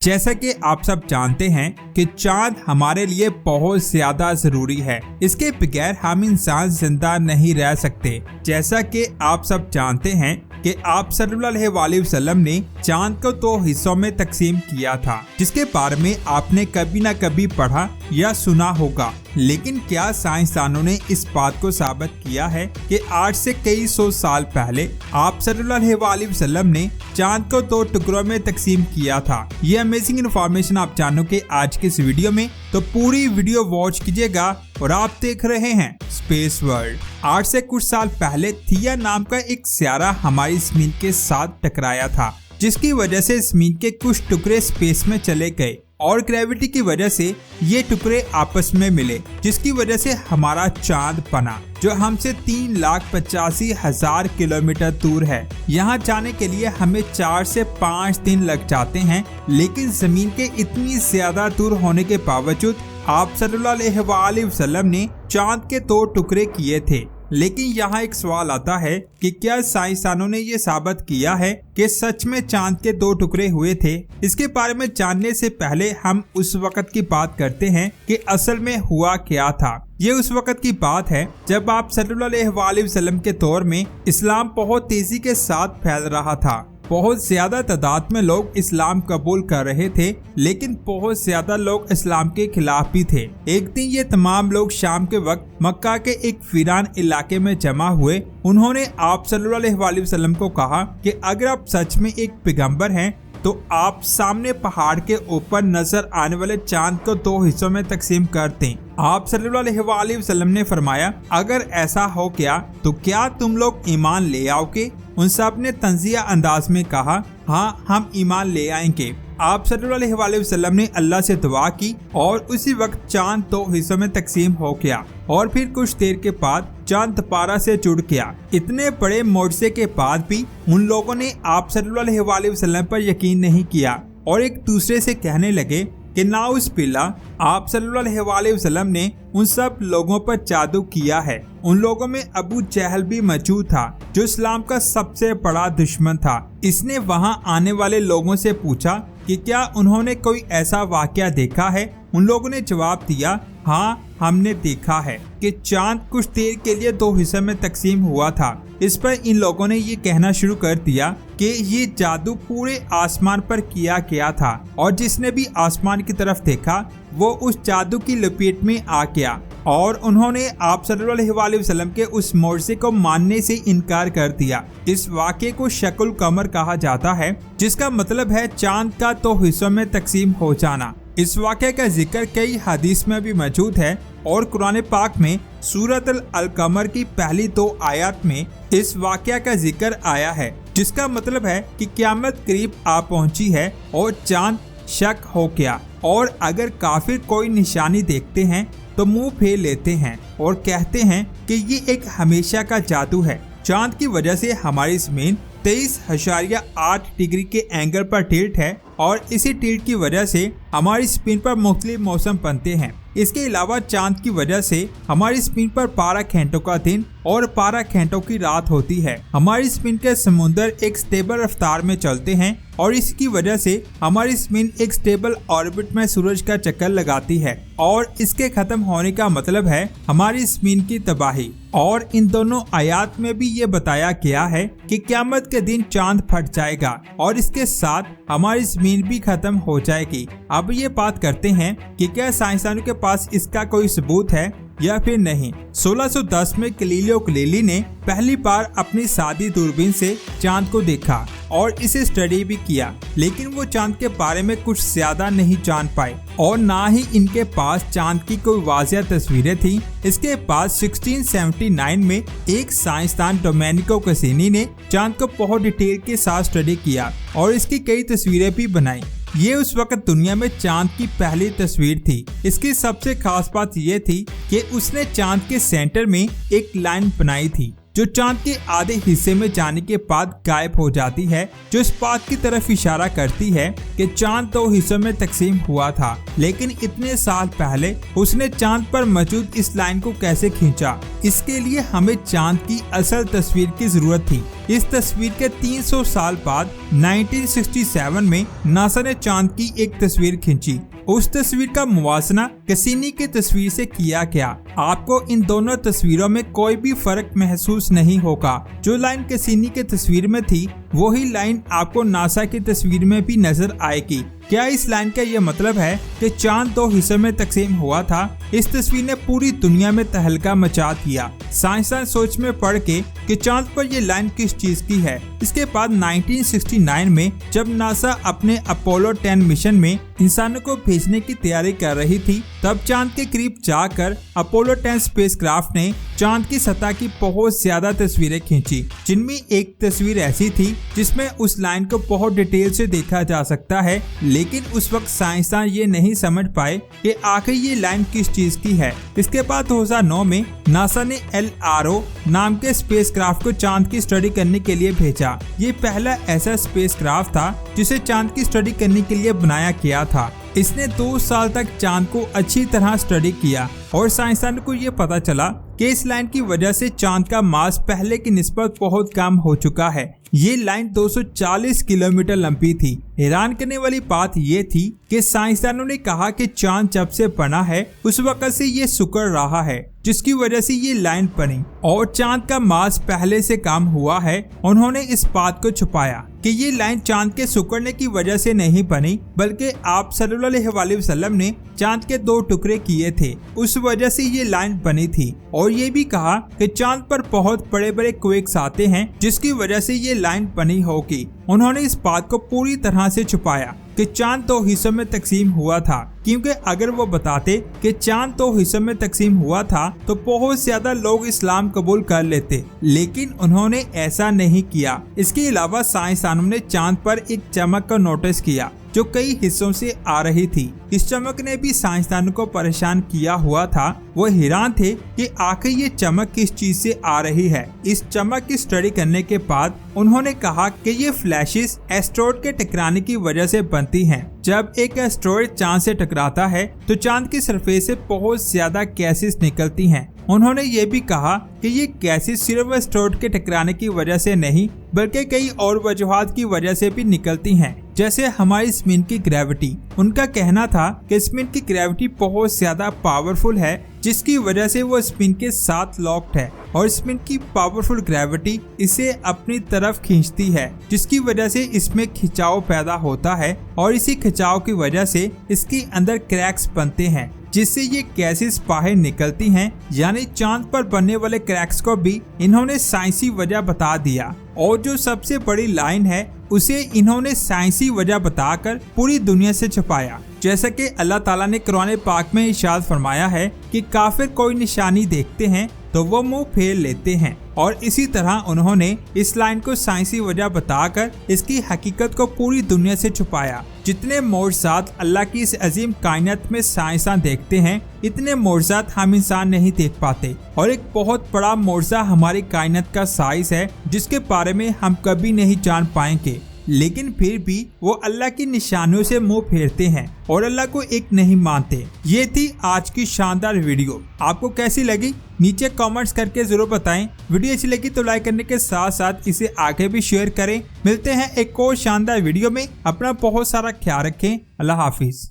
जैसा कि आप सब जानते हैं कि चांद हमारे लिए बहुत ज्यादा जरूरी है। इसके बगैर हम इंसान जिंदा नहीं रह सकते। जैसा कि आप सब जानते हैं कि आप सल्लल्लाहु अलैहि वसल्लम ने चांद को 2 हिस्सों में तकसीम किया था, जिसके बारे में आपने कभी न कभी पढ़ा या सुना होगा। लेकिन क्या साइंसदानों ने इस बात को साबित किया है कि आज से कई 100 साल पहले आप सल्लल्लाहु अलैहि वसल्लम ने चांद को 2 टुकड़ों में तकसीम किया था? ये अमेजिंग इन्फॉर्मेशन आप जानोगे आज के इस वीडियो में, तो पूरी वीडियो वॉच कीजिएगा। और आप देख रहे हैं स्पेस वर्ल्ड। आज से कुछ साल पहले थिया नाम का एक सितारा हमारी ज़मीन के साथ टकराया था, जिसकी वजह से ज़मीन के कुछ टुकड़े स्पेस में चले गए और ग्रेविटी की वजह से ये टुकड़े आपस में मिले, जिसकी वजह से हमारा चांद बना, जो हमसे 3,85,000 किलोमीटर दूर है। यहाँ जाने के लिए हमें 4 से 5 दिन लग जाते हैं, लेकिन जमीन के इतनी ज्यादा दूर होने के बावजूद आप सल्लल्लाहु अलैहि वसल्लम ने चांद के 2 टुकड़े किए थे। लेकिन यहाँ एक सवाल आता है कि क्या साइंसदानों ने ये साबित किया है कि सच में चांद के 2 टुकड़े हुए थे? इसके बारे में जानने से पहले हम उस वक्त की बात करते हैं कि असल में हुआ क्या था। ये उस वक्त की बात है जब आप सल्लल्लाहु अलैहि वसल्लम के दौर में इस्लाम बहुत तेजी के साथ फैल रहा था। बहुत ज्यादा तादाद में लोग इस्लाम कबूल कर रहे थे, लेकिन बहुत ज्यादा लोग इस्लाम के खिलाफ भी थे। एक दिन ये तमाम लोग शाम के वक्त मक्का के एक वीरान इलाके में जमा हुए। उन्होंने आप सल्लल्लाहु अलैहि वसल्लम को कहा कि अगर आप सच में एक पैगंबर हैं तो आप सामने पहाड़ के ऊपर नजर आने वाले चांद को 2 हिस्सों में तकसीम कर दें। आप सल्लल्लाहु अलैहि वसल्लम ने फरमाया, अगर ऐसा हो गया तो क्या तुम लोग ईमान ले आओगे? उन सब ने तंजिया अंदाज में कहा, हाँ हम ईमान ले आएंगे। आप सल्लल्लाहु अलैहि वसल्लम ने अल्लाह से दुआ की और उसी वक्त चांद 2 हिस्सों में तकसीम हो गया और फिर कुछ देर के बाद चांद दोबारा से जुड़ गया। इतने बड़े मोर्चे के बाद भी उन लोगों ने आप सल्लल्लाहु अलैहि वसल्लम पर यकीन नहीं किया और एक दूसरे से कहने लगे कि नाउज़ुबिल्लाह आप सल्लल्लाहु अलैहि वसल्लम ने उन सब लोगों पर जादू किया है। उन लोगों में अबू जहल भी मौजूद था, जो इस्लाम का सबसे बड़ा दुश्मन था। इसने वहां आने वाले लोगों से पूछा कि क्या उन्होंने कोई ऐसा वाकया देखा है? उन लोगों ने जवाब दिया, हाँ हमने देखा है कि चांद कुछ देर के लिए 2 हिस्सों में तकसीम हुआ था। इस पर इन लोगों ने ये कहना शुरू कर दिया कि ये जादू पूरे आसमान पर किया गया था और जिसने भी आसमान की तरफ देखा वो उस जादू की लपेट में आ गया और उन्होंने आप सल्लल्लाहु अलैहि वसल्लम के उस मोर्चे को मानने से इनकार कर दिया। इस वाक़े को शकुल कमर कहा जाता है, जिसका मतलब है चांद का 2 हिस्सों में तकसीम हो जाना। इस वाक़े का जिक्र कई हदीस में भी मौजूद है और कुरान पाक में सूरत अल-कमर की पहली 2 आयत में इस वाक़या का जिक्र आया है, जिसका मतलब है कि क़यामत करीब आ पहुंची है और चांद शक हो गया। और अगर काफिर कोई निशानी देखते हैं तो मुंह फेर लेते हैं और कहते हैं कि ये एक हमेशा का जादू है। चांद की वजह से हमारी ज़मीन 23.8 डिग्री के एंगल पर टिल्ट है और इसी टिल्ट की वजह से हमारी ज़मीन पर मुख्तलिफ मौसम बनते हैं। इसके अलावा चांद की वजह से हमारी ज़मीन पर 12 घंटों का दिन और 12 घंटों की रात होती है। हमारी ज़मीन के समुंदर एक स्टेबल रफ्तार में चलते हैं और इसकी वजह से हमारी ज़मीन एक स्टेबल ऑर्बिट में सूरज का चक्कर लगाती है और इसके खत्म होने का मतलब है हमारी ज़मीन की तबाही। और इन दोनों आयात में भी ये बताया गया है कि क़यामत के दिन चांद फट जाएगा और इसके साथ हमारी ज़मीन भी खत्म हो जाएगी। अब ये बात करते हैं कि क्या साइंसदानों के पास इसका कोई सबूत है या फिर नहीं। 1610 में गैलीलियो गैलीली ने पहली बार अपनी सादी दूरबीन से चांद को देखा और इसे स्टडी भी किया, लेकिन वो चांद के बारे में कुछ ज्यादा नहीं जान पाए और ना ही इनके पास चांद की कोई वाज़िया तस्वीरें थी। इसके बाद 1679 में एक साइंसदान डोमेनिको कैसिनी ने चांद को बहुत डिटेल के साथ स्टडी किया और इसकी कई तस्वीरें भी बनाई। ये उस वक्त दुनिया में चांद की पहली तस्वीर थी। इसकी सबसे खास बात ये थी कि उसने चांद के सेंटर में एक लाइन बनाई थी जो चांद के आधे हिस्से में जाने के बाद गायब हो जाती है, जो इस बात की तरफ इशारा करती है कि चांद 2 हिस्सों में तकसीम हुआ था। लेकिन इतने साल पहले उसने चांद पर मौजूद इस लाइन को कैसे खींचा? इसके लिए हमें चांद की असल तस्वीर की जरूरत थी। इस तस्वीर के 300 साल बाद 1967 में नासा ने चांद की एक तस्वीर खींची। उस तस्वीर का मुवाजना कैसिनी की तस्वीर से किया गया। आपको इन दोनों तस्वीरों में कोई भी फर्क महसूस नहीं होगा। जो लाइन कैसिनी की तस्वीर में थी वही लाइन आपको नासा की तस्वीर में भी नजर आएगी। क्या इस लाइन का ये मतलब है कि चांद 2 हिस्सों में तकसीम हुआ था? इस तस्वीर ने पूरी दुनिया में तहलका मचा दिया। साइंसदान सोच में पड़ के कि चांद पर ये लाइन किस चीज की है। इसके बाद 1969 में जब नासा अपने अपोलो 10 मिशन में इंसानों को भेजने की तैयारी कर रही थी, तब चांद के करीब जाकर अपोलो 10 स्पेसक्राफ्ट ने चांद की सतह की बहुत ज्यादा तस्वीरें खींची, जिनमें एक तस्वीर ऐसी थी जिसमें उस लाइन को बहुत डिटेल से देखा जा सकता है। लेकिन उस वक्त साइंसदान ये नहीं समझ पाए कि आखिर ये लाइन किस चीज की है। इसके बाद 2009 में नासा ने LRO नाम के स्पेसक्राफ्ट को चांद की स्टडी करने के लिए भेजा। ये पहला ऐसा स्पेसक्राफ्ट था जिसे चांद की स्टडी करने के लिए बनाया गया था। इसने 2 साल तक चांद को अच्छी तरह स्टडी किया और साइंसदानों को ये पता चला कि इस लाइन की वजह से चांद का मास पहले की निस्बत बहुत कम हो चुका है। ये लाइन 240 किलोमीटर लंबी थी। हैरान करने वाली बात ये थी कि साइंसदानों ने कहा कि चांद जब से बना है उस वक्त से ये सिकुड़ रहा है, जिसकी वजह से ये लाइन बनी और चांद का मास पहले से कम हुआ है। उन्होंने इस बात को छुपाया कि ये लाइन चांद के सिकुड़ने की वजह से नहीं बनी, बल्कि आप सल्लल्लाहु अलैहि वसल्लम ने चांद के 2 टुकड़े किए थे, उस वजह से ये लाइन बनी थी। और ये भी कहा कि चांद पर बहुत बड़े बड़े क्वेक्स आते हैं, जिसकी वजह से ये लाइन बनी होगी। उन्होंने इस बात को पूरी तरह से छुपाया कि चांद 2 हिस्सों में तकसीम हुआ था, क्योंकि अगर वो बताते कि चांद 2 हिस्सों में तकसीम हुआ था तो बहुत ज्यादा लोग इस्लाम कबूल कर लेते। लेकिन उन्होंने ऐसा नहीं किया। इसके अलावा साइंसदानों ने चांद पर एक चमक का नोटिस किया जो कई हिस्सों से आ रही थी। इस चमक ने भी साइंसदानों को परेशान किया हुआ था। वो हैरान थे कि आखिर ये चमक किस चीज से आ रही है। इस चमक की स्टडी करने के बाद उन्होंने कहा कि ये फ्लैशेस एस्ट्रॉयड के टकराने की वजह से बनती हैं। जब एक एस्ट्रॉयड चांद से टकराता है तो चांद की सरफेस से बहुत ज्यादा गैसेस निकलती हैं। उन्होंने ये भी कहा कि ये गैसेस सिर्फ एस्ट्रॉयड के टकराने की वजह से नहीं, बल्कि कई और वजूहात की वजह से भी निकलती हैं, जैसे हमारी ज़मीन की ग्रेविटी। उनका कहना था कि ज़मीन की ग्रेविटी बहुत ज्यादा पावरफुल है, जिसकी वजह से वो ज़मीन के साथ लॉक्ड है और ज़मीन की पावरफुल ग्रेविटी इसे अपनी तरफ खींचती है, जिसकी वजह से इसमें खिंचाव पैदा होता है और इसी खिंचाव की वजह से इसके अंदर क्रैक्स बनते हैं, जिससे ये गैसेस बाहर निकलती हैं। यानी चांद पर बनने वाले क्रैक्स को भी इन्होंने साइंसी वजह बता दिया। और जो सबसे बड़ी लाइन है उसे इन्होंने साइंसी वजह बताकर पूरी दुनिया से छुपाया। जैसा कि अल्लाह ताला ने कुरान पाक में इरशाद फरमाया है कि काफिर कोई निशानी देखते हैं तो वो मुंह फेर लेते हैं। और इसी तरह उन्होंने इस लाइन को साइंसी वजह बताकर इसकी हकीकत को पूरी दुनिया से छुपाया। जितने मोजज़ात अल्लाह की इस अजीम कायनात में साइंसदान देखते हैं, इतने मोजज़ात हम इंसान नहीं देख पाते। और एक बहुत बड़ा मोजज़ा हमारी कायनात का साइज है, जिसके बारे में हम कभी नहीं जान पाएंगे। लेकिन फिर भी वो अल्लाह की निशानियों से मुंह फेरते हैं और अल्लाह को एक नहीं मानते। ये थी आज की शानदार वीडियो। आपको कैसी लगी नीचे कमेंट्स करके जरूर बताएं। वीडियो अच्छी लगी तो लाइक करने के साथ साथ इसे आगे भी शेयर करें। मिलते हैं एक और शानदार वीडियो में। अपना बहुत सारा ख्याल रखें। अल्लाह हाफिज।